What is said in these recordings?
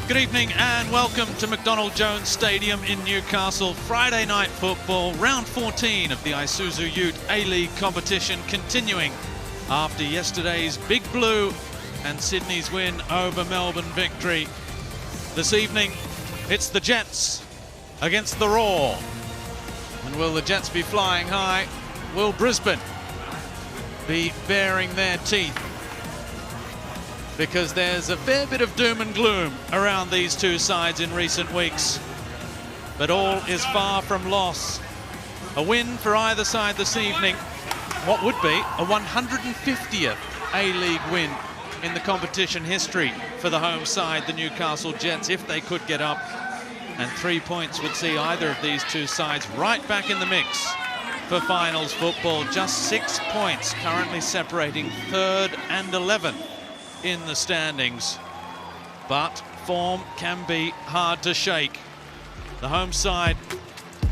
Good evening and welcome to McDonald Jones Stadium in Newcastle. Friday night football, round 14 of the Isuzu Ute A-League competition continuing after yesterday's Big Blue and Sydney's win over Melbourne victory. This evening, it's the Jets against the Roar. And will the Jets be flying high? Will Brisbane be baring their teeth? Because there's a fair bit of doom and gloom around these two sides in recent weeks. But all is far from loss. A win for either side this evening. What would be a 150th A-League win in the competition history for the home side, the Newcastle Jets, if they could get up. And 3 points would see either of these two sides right back in the mix for finals football. Just 6 points currently separating 3rd and 11th in the standings, but form can be hard to shake. The home side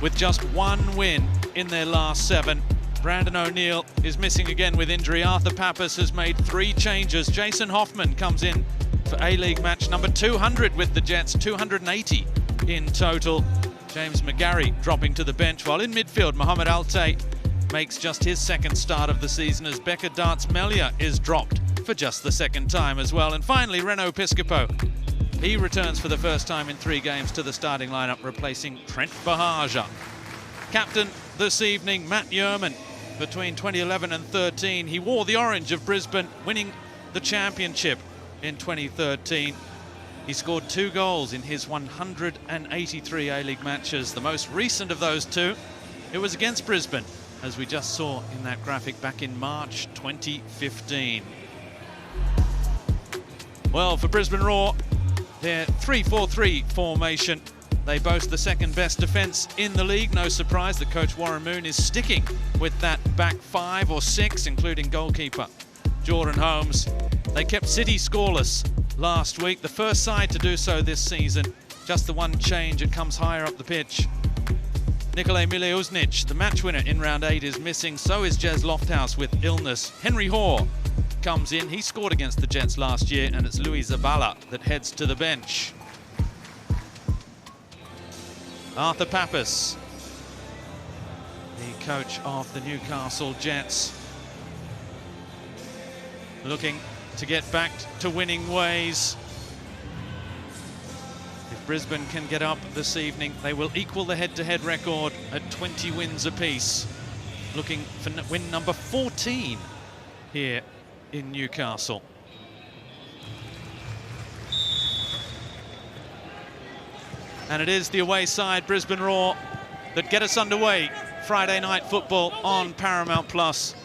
with just 1 win in their last 7. Brandon O'Neill is missing again with injury. Arthur Pappas has made 3 changes. Jason Hoffman comes in for A-League match number 200 with the Jets, 280 in total. James McGarry dropping to the bench, while in midfield Mohamed Altay makes just his 2nd start of the season as Becca Darts-Melia is dropped for just the 2nd time as well. And finally, Reno Piscopo. He returns for the first time in 3 games to the starting lineup, replacing Trent Bahaja. Captain this evening, Matt Yerman. Between 2011 and 13, he wore the orange of Brisbane, winning the championship in 2013. He scored 2 goals in his 183 A-League matches. The most recent of those 2, it was against Brisbane, as we just saw in that graphic back in March 2015. Well, for Brisbane Roar, their 3-4-3 formation. They boast the 2nd best defence in the league. No surprise that coach Warren Moon is sticking with that back 5 or 6, including goalkeeper Jordan Holmes. They kept City scoreless last week, the first side to do so this season. Just the one change, it comes higher up the pitch. Nikolaj Mileuznic, the match winner in round 8, is missing. So is Jez Lofthouse with illness. Henry Hoare comes in. He scored against the Jets last year, and it's Louis Zabala that heads to the bench. Arthur Pappas, the coach of the Newcastle Jets, looking to get back to winning ways. If Brisbane can get up this evening, they will equal the head-to-head record at 20 wins apiece. Looking for win number 14 here in Newcastle. And it is the away side, Brisbane Roar, that get us underway. Friday night football on Paramount Plus.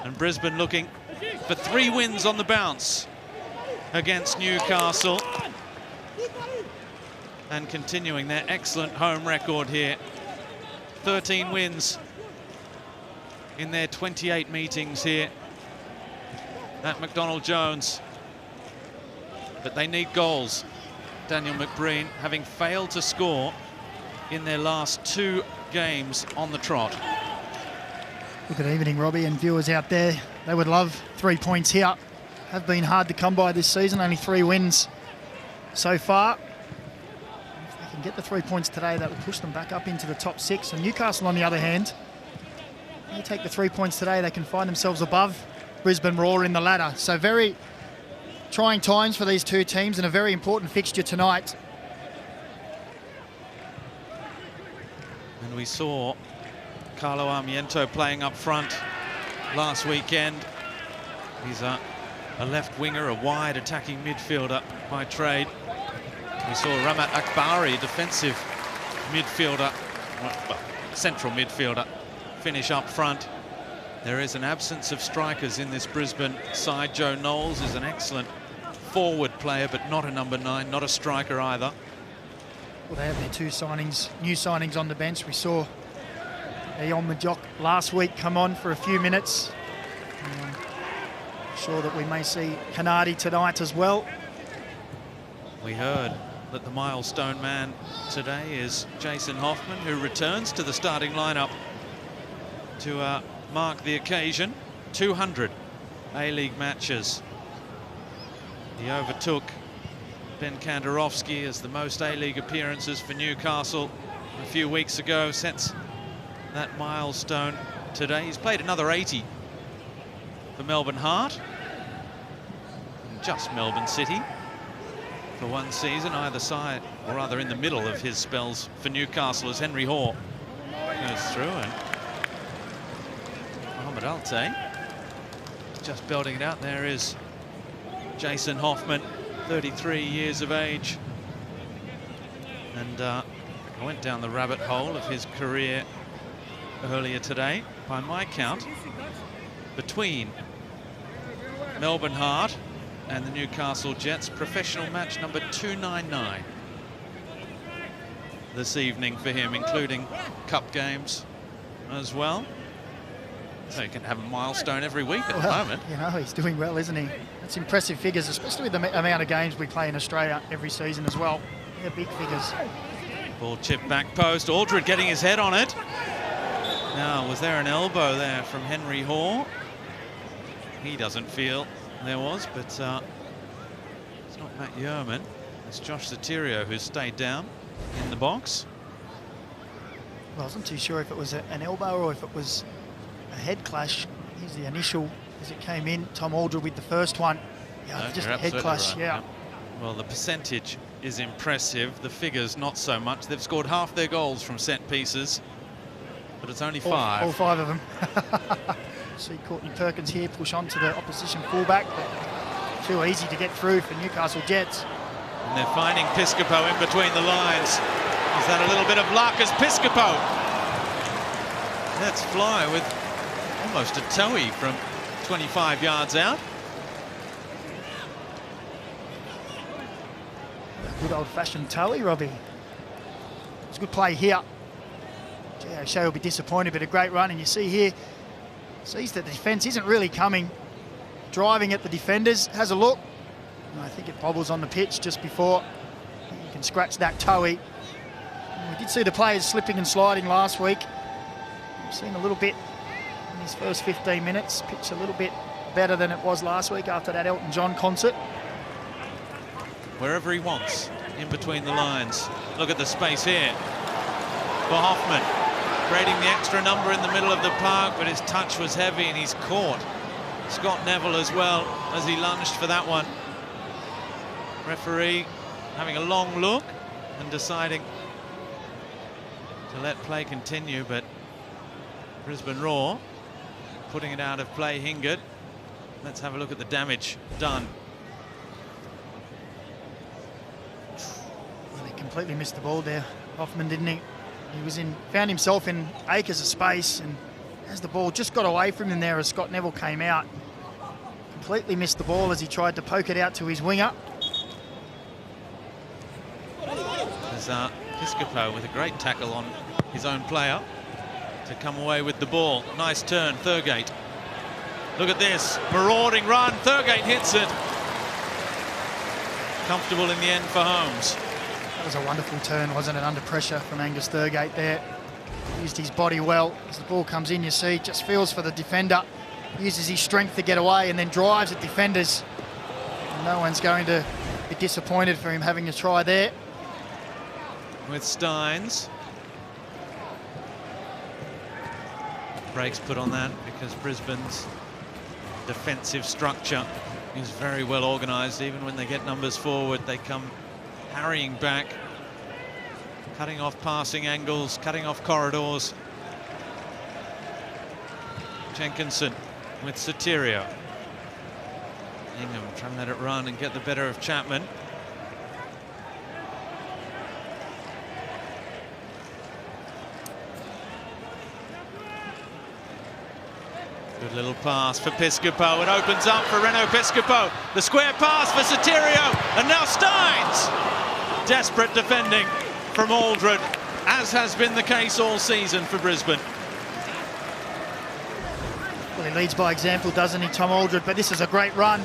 And Brisbane looking for 3 wins on the bounce against Newcastle. And continuing their excellent home record here. 13 wins in their 28 meetings here at McDonald Jones. But they need goals. Daniel McBreen having failed to score in their last 2 games on the trot. Good evening, Robbie, and viewers out there. They would love 3 points here. Have been hard to come by this season, only 3 wins so far. If they can get the 3 points today, that will push them back up into the top 6. And Newcastle, on the other hand, if they take the 3 points today, they can find themselves above Brisbane Roar in the ladder. So very trying times for these 2 teams, and a very important fixture tonight. And we saw Carlo Armiento playing up front last weekend. He's a left winger, a wide attacking midfielder by trade. We saw Ramat Akbari, defensive midfielder, well, central midfielder, finish up front. There is an absence of strikers in this Brisbane side. Joe Knowles is an excellent forward player, but not a number 9, not a striker either. Well, they have their 2 signings, new signings on the bench. We saw Eon Majok last week come on for a few minutes. Sure that we may see Kanadi tonight as well. We heard that the milestone man today is Jason Hoffman, who returns to the starting lineup to mark the occasion. 200 A-League matches. He overtook Ben Kandarovsky has the most A-League appearances for Newcastle a few weeks ago, sets that milestone today. He's played another 80 for Melbourne Heart, and just Melbourne City for one season, either side, or rather in the middle of his spells for Newcastle, as Henry Hoare goes through, and Mohamed Alte just belting it out. There is Jason Hoffman, 33 years of age, and I went down the rabbit hole of his career earlier today. By my count, between Melbourne Heart and the Newcastle Jets, professional match number 299 this evening for him, including cup games as well. So he can have a milestone every week at the moment. You know, he's doing well, isn't he? That's impressive figures, especially with the amount of games we play in Australia every season as well. They're big figures. Ball chipped back post. Aldred getting his head on it. Now, was there an elbow there from Henry Hoare? He doesn't feel there was, but it's not Matt Yeoman. It's Josh Sotirio who's stayed down in the box. Well, I wasn't too sure if it was an elbow or if it was a head clash. Here's the initial as it came in. Tom Aldred with the first one. Yeah, No, just a head clash, right. yeah. Well, the percentage is impressive. The figures not so much. They've scored half their goals from set pieces, but it's only 5. All 5 of them. See Courtney Perkins here push on to the opposition fullback, but too easy to get through for Newcastle Jets. And they're finding Piscopo in between the lines. Is that a little bit of luck as Piscopo lets fly with almost a toey from 25 yards out. Good old-fashioned toey, Robbie. It's a good play here. Gee, O'Shea will be disappointed, but a great run, and you see here, sees that the defence isn't really coming, driving at the defenders, has a look, and I think it bobbles on the pitch just before you can scratch that toey. We did see the players slipping and sliding last week. We've seen a little bit in his first 15 minutes, pitch a little bit better than it was last week after that Elton John concert. Wherever he wants, in between the lines. Look at the space here for Hoffman, creating the extra number in the middle of the park, but his touch was heavy and he's caught Scott Neville as well as he lunged for that one. Referee having a long look and deciding to let play continue, but Brisbane Roar putting it out of play. Hingard. Let's have a look at the damage done. Well, he completely missed the ball there, Hoffman, didn't he? He found himself in acres of space, and as the ball just got away from him there as Scott Neville came out, completely missed the ball as he tried to poke it out to his winger. There's Piscopo with a great tackle on his own player to come away with the ball. Nice turn, Thurgate. Look at this, marauding run, Thurgate hits it. Comfortable in the end for Holmes. That was a wonderful turn, wasn't it, under pressure from Angus Thurgate there. Used his body well. As the ball comes in, you see, just feels for the defender. Uses his strength to get away and then drives at defenders. And no one's going to be disappointed for him having a try there. With Steins. Brakes put on that because Brisbane's defensive structure is very well organised. Even when they get numbers forward, they come harrying back, cutting off passing angles, cutting off corridors. Jenkinson with Sotirio. Ingham trying to let it run and get the better of Chapman. Good little pass for Piscopo. It opens up for Reno Piscopo. The square pass for Sotirio. And now Steins. Desperate defending from Aldred, as has been the case all season for Brisbane. Well, he leads by example, doesn't he, Tom Aldred? But this is a great run.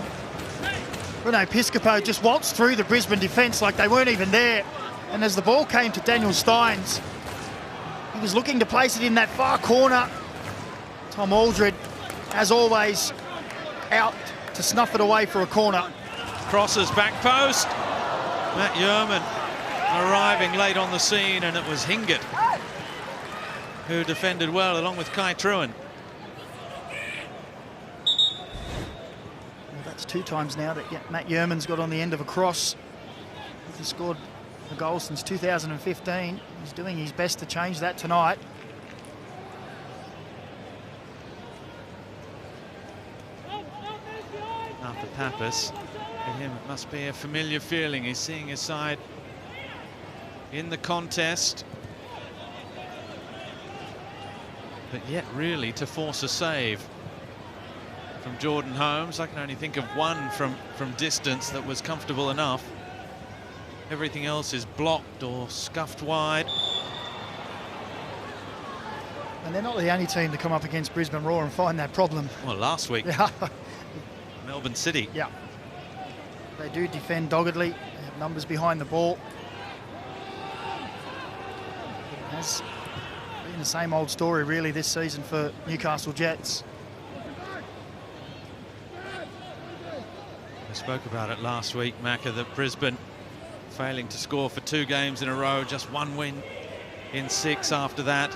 Reno Piscopo just waltzed through the Brisbane defence like they weren't even there. And as the ball came to Daniel Steins, he was looking to place it in that far corner. Tom Aldred, as always, out to snuff it away for a corner. Crosses back post. Matt Yeoman arriving late on the scene, and it was Hingett who defended well along with Kai Truen. Well, that's 2 times now that Matt Yeoman's got on the end of a cross. He's scored a goal since 2015. He's doing his best to change that tonight. After Pappas, for him it must be a familiar feeling. He's seeing his side in the contest, but yet really to force a save from Jordan Holmes. I can only think of one from distance that was comfortable enough. Everything else is blocked or scuffed wide. And they're not the only team to come up against Brisbane Roar and find that problem. Well, last week, Yeah. Melbourne City. Yeah. They do defend doggedly. They have numbers behind the ball. It has been the same old story really this season for Newcastle Jets. We spoke about it last week, Macca, that Brisbane failing to score for 2 games in a row, just 1 win in 6 after that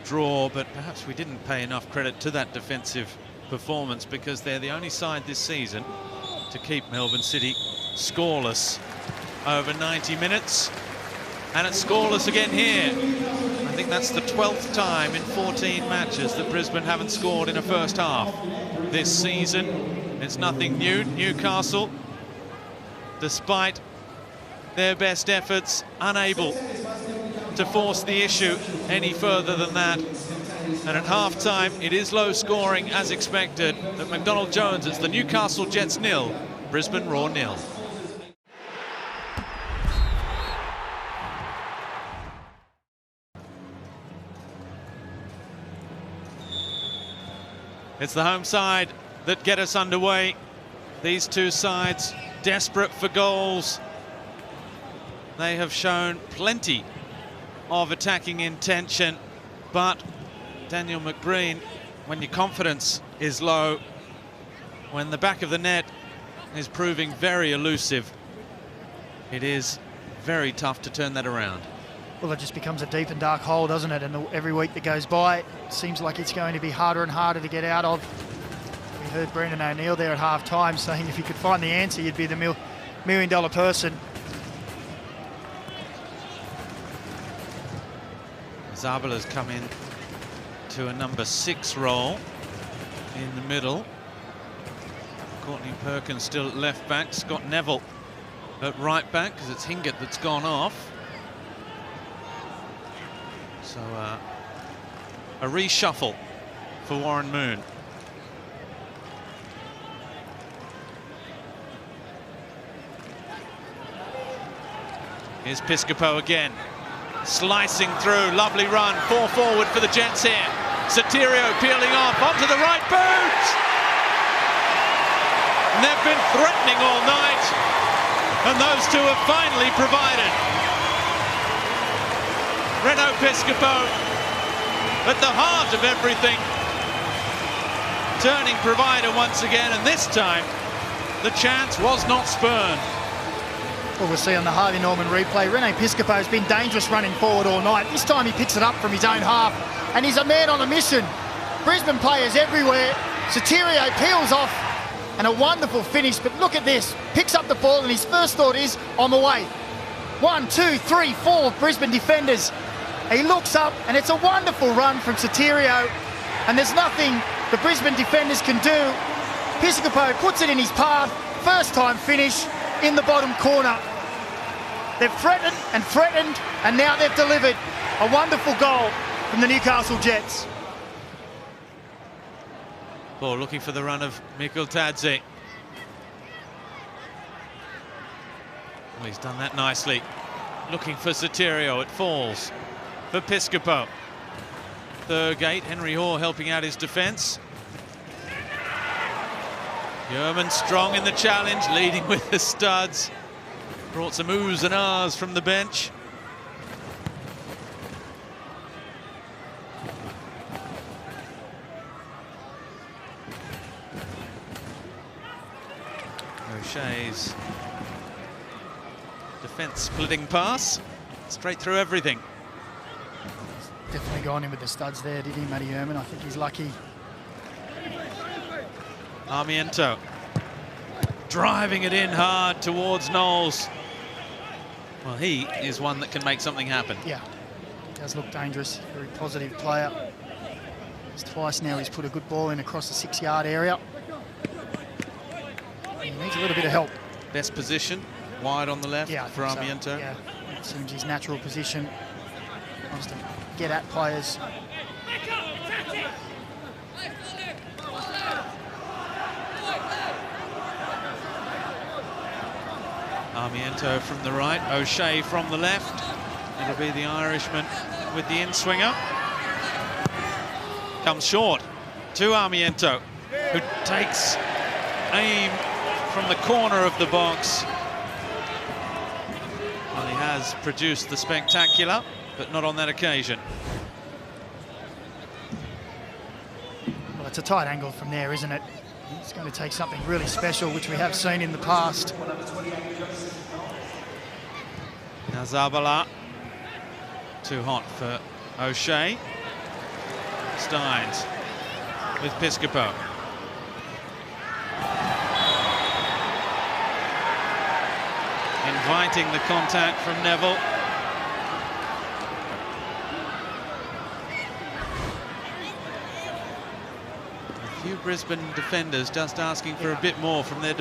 draw, but perhaps we didn't pay enough credit to that defensive performance, because they're the only side this season to keep Melbourne City scoreless over 90 minutes, and it's scoreless again here. I think that's the 12th time in 14 matches that Brisbane haven't scored in a first half this season. It's nothing new. Newcastle, despite their best efforts, unable to force the issue any further than that. And at half-time, it is low scoring as expected. At McDonald Jones, it's the Newcastle Jets 0, Brisbane Roar 0. It's the home side that get us underway. These 2 sides desperate for goals. They have shown plenty of attacking intention, but Daniel McBreen, when your confidence is low, when the back of the net is proving very elusive, it is very tough to turn that around. Well, it just becomes a deep and dark hole, doesn't it? And every week that goes by, it seems like it's going to be harder and harder to get out of. We heard Brendan O'Neill there at half-time saying if you could find the answer, you'd be the $1 million person. Zabala's come in to a number 6 role in the middle. Courtney Perkins still at left back. Scott Neville at right back, because it's Hingett that's gone off. So a reshuffle for Warren Moon. Here's Piscopo again, slicing through, lovely run, 4 forward for the Jets here. Sotirio peeling off onto the right boot. And they've been threatening all night, and those 2 have finally provided. Reno Piscopo at the heart of everything, turning provider once again, and this time the chance was not spurned. Well, we'll see on the Harvey Norman replay, Rene Piscopo has been dangerous running forward all night. This time he picks it up from his own half, and he's a man on a mission. Brisbane players everywhere. Sotirio peels off, and a wonderful finish, but look at this. Picks up the ball, and his first thought is, I'm away. 1, 2, 3, 4 Brisbane defenders. He looks up, and it's a wonderful run from Sotirio, and there's nothing the Brisbane defenders can do. Piscopo puts it in his path, first time finish in the bottom corner. They've threatened, and now they've delivered. A wonderful goal from the Newcastle Jets. Ball looking for the run of Mikkel Tadze. Well, he's done that nicely. Looking for Sotirio, it falls for Piscopo. Thurgate, Henry Hoare helping out his defence. Yeoman strong in the challenge, leading with the studs. Brought some oohs and ahs from the bench. O'Shea's defence splitting pass. Straight through everything. Definitely gone in with the studs there, did he, Matty Herman? I think he's lucky. Armiento driving it in hard towards Knowles. Well, he is one that can make something happen. Yeah, he does look dangerous. Very positive player. It's twice now he's put a good ball in across the 6-yard area. He needs a little bit of help. Best position, wide on the left for Armiento. So. Yeah, it seems his natural position. Wants to get at players. Armiento from the right, O'Shea from the left. It'll be the Irishman with the in-swinger. Comes short to Armiento, who takes aim from the corner of the box. Well, he has produced the spectacular, but not on that occasion. Well, it's a tight angle from there, isn't it? It's going to take something really special, which we have seen in the past. Now Zabala, too hot for O'Shea. Steins with Piscopo. Inviting the contact from Neville. A few Brisbane defenders just asking for a bit more from their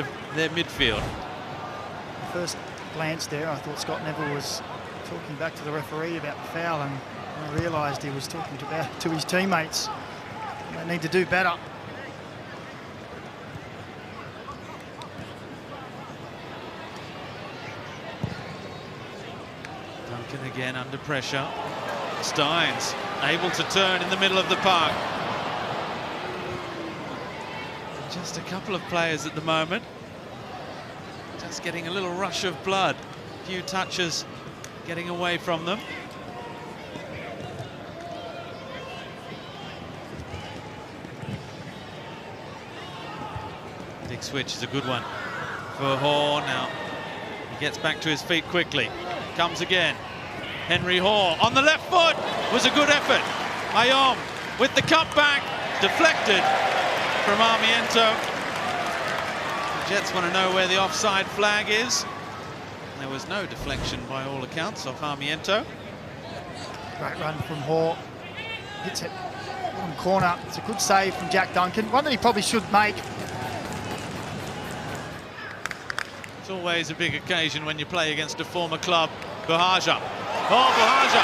midfield. First glance there, I thought Scott Neville was talking back to the referee about the foul, and I realised he was talking to his teammates. They need to do better. Duncan again under pressure. Steins able to turn in the middle of the park. Just a couple of players at the moment. Just getting a little rush of blood. A few touches getting away from them. Big switch is a good one for Hoare now. He gets back to his feet quickly. Comes again. Henry Hoare on the left foot. Was a good effort. Ayom with the cutback. Deflected from Armiento. The Jets want to know where the offside flag is. There was no deflection by all accounts off Armiento. Great run from Hoare. Hits it bottom corner. It's a good save from Jack Duncan. One that he probably should make. It's always a big occasion when you play against a former club. Buhaja. Oh, Buhaja.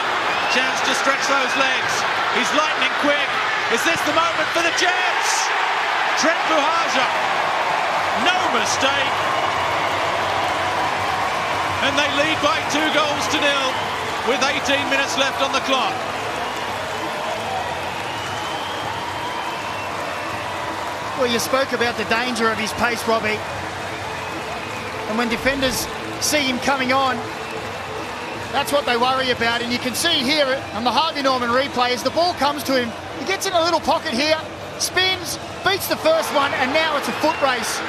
Chance to stretch those legs. He's lightning quick. Is this the moment for the Jets? Trent Buhaja. No mistake. And they lead by 2-0 with 18 minutes left on the clock. Well, you spoke about the danger of his pace, Robbie. And when defenders see him coming on, that's what they worry about. And you can see here on the Harvey Norman replay, as the ball comes to him, he gets in a little pocket here, spins, beats the first one, and now it's a foot race.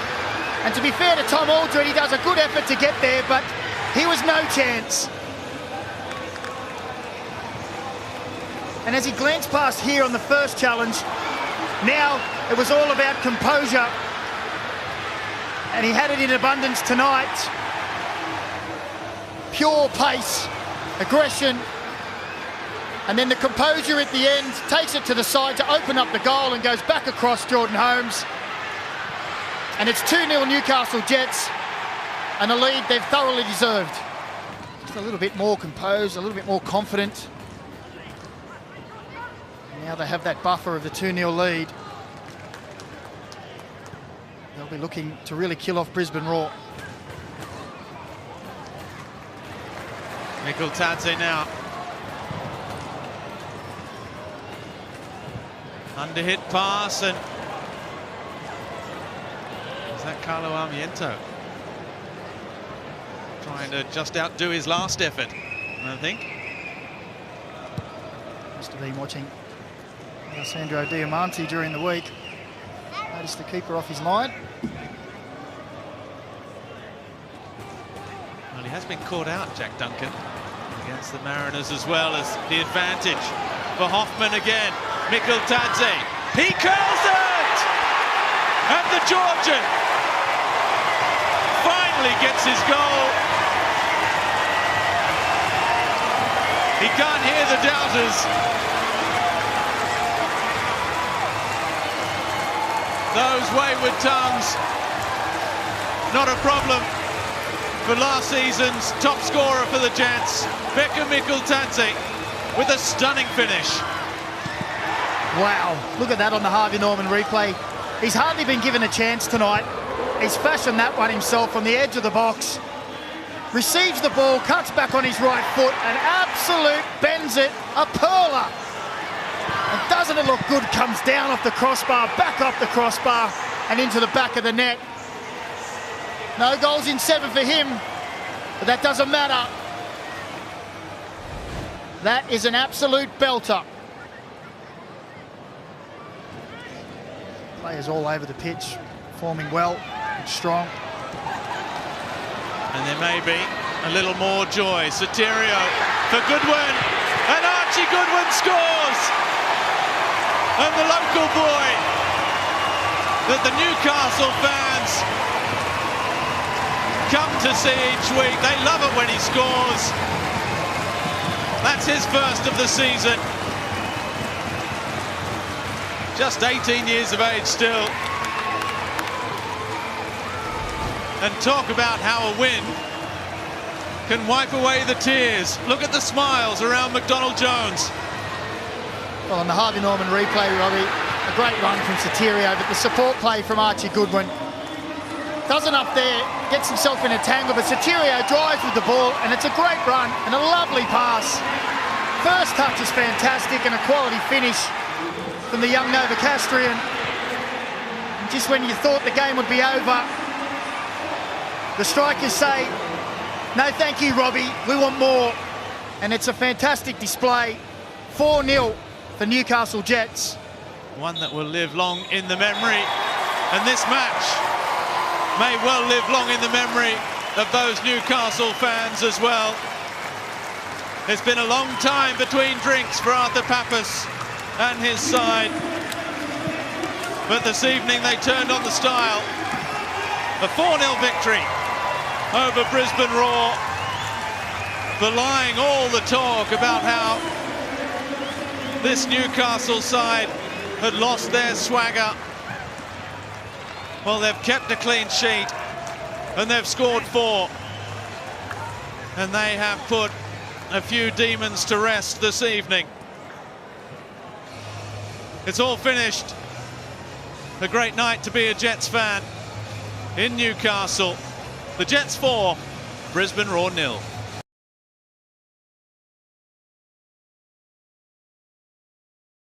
And to be fair to Tom Aldred, he does a good effort to get there, but he was no chance. And as he glanced past here on the first challenge, now it was all about composure. And he had it in abundance tonight. Pure pace, aggression, and then the composure at the end, takes it to the side to open up the goal and goes back across Jordan Holmes. And it's 2-0 Newcastle Jets, and a lead they've thoroughly deserved. Just a little bit more composed, a little bit more confident. Now they have that buffer of the 2-0 lead. They'll be looking to really kill off Brisbane Roar. Mikkel Tadze now. Under-hit pass, and is that Carlo Armiento? Trying to just outdo his last effort, I think. Must have been watching Alessandro Diamante during the week. Noticed the keeper off his line. Well, he has been caught out, Jack Duncan, against the Mariners, as well as the advantage for Hoffman again. Mikkel Tadze, he curls it! And the Georgian finally gets his goal. He can't hear the doubters. Those wayward tongues, not a problem for last season's top scorer for the Jets, Mikkel Tadze, with a stunning finish. Wow, look at that on the Harvey Norman replay. He's hardly been given a chance tonight. He's fashioned that one himself from the edge of the box. Receives the ball, cuts back on his right foot, and absolute bends it, a perler. And doesn't it look good? Comes down off the crossbar, back off the crossbar, and into the back of the net. No goals in 7 for him, but that doesn't matter. That is an absolute belter. Players all over the pitch, performing well, strong. And there may be a little more joy. Soterio for Goodwin, and Archie Goodwin scores! And the local boy that the Newcastle fans come to see each week. They love it when he scores. That's his first of the season. Just 18 years of age still. And talk about how a win can wipe away the tears. Look at the smiles around McDonald Jones. Well, on the Harvey Norman replay, Robbie, a great run from Soterio, but the support play from Archie Goodwin. Doesn't up there, gets himself in a tangle, but Soterio drives with the ball, and it's a great run and a lovely pass. First touch is fantastic and a quality finish from the young Novocastrian. And just when you thought the game would be over, the strikers say, no thank you, Robbie, we want more. And it's a fantastic display. 4-0 for Newcastle Jets. One that will live long in the memory. And this match may well live long in the memory of those Newcastle fans as well. It's been a long time between drinks for Arthur Papas and his side. But this evening they turned on the style. A 4-0 victory over Brisbane Roar, belying all the talk about how this Newcastle side had lost their swagger. Well, they've kept a clean sheet and they've scored 4. And they have put a few demons to rest this evening. It's all finished. A great night to be a Jets fan in Newcastle. The Jets 4, Brisbane Roar 0.